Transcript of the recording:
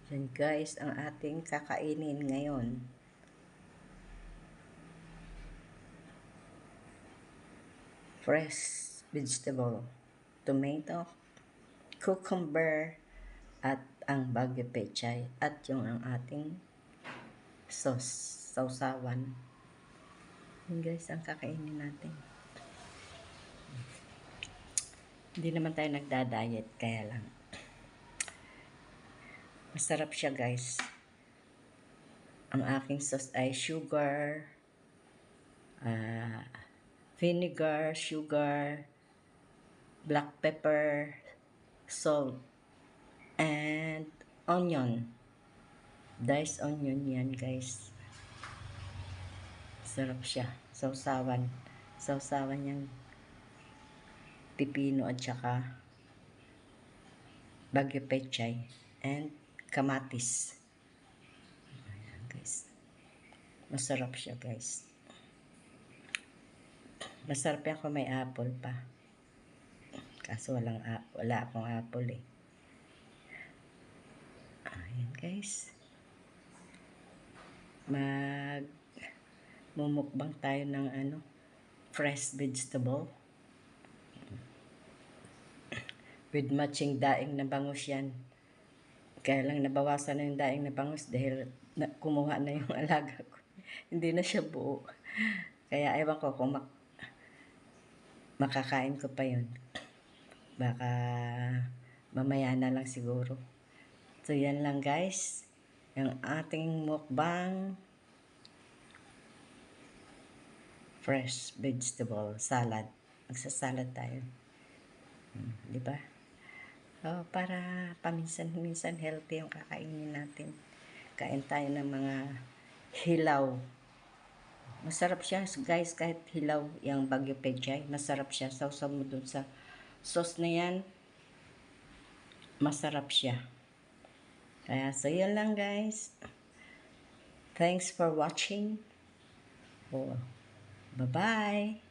Yan guys, ang ating kakainin ngayon. Fresh vegetable, tomato, cucumber, at ang Baguio Pechay. At yung ang ating sauce, sausawan. Yan guys, ang kakainin natin. Hindi naman tayo nagda-diet, kaya lang. Masarap siya guys. Ang aking sauce ay sugar, vinegar, sugar, black pepper, salt, and onion. Diced onion yan guys. Sarap siya. Sausawan. Sausawan yung pipino at saka Baguio Pechay and kamatis. Ayan guys. Masarap siya guys. Masarap yan kung may apple pa. Kaso wala akong apple eh. Ayan guys. Mumukbang tayo ng fresh vegetable. With matching daing na bangus yan. Kaya lang nabawasan na yung daing na bangus dahil kumuha na yung alaga ko. Hindi na siya buo. Kaya ewan ko kung makakain ko pa yun. Baka mamaya na lang siguro. So yan lang guys. Yung ating mukbang fresh vegetable salad. Magsasalad tayo. Di ba? Oh, para paminsan-minsan healthy yung kakainin natin. Kain tayo ng mga hilaw. Masarap siya guys, kahit hilaw yung Baguio Pechay. Masarap siya. Sausaw mo dun sa sauce na yan. Masarap siya. Kaya so yun lang guys. Thanks for watching. Oh, bye-bye.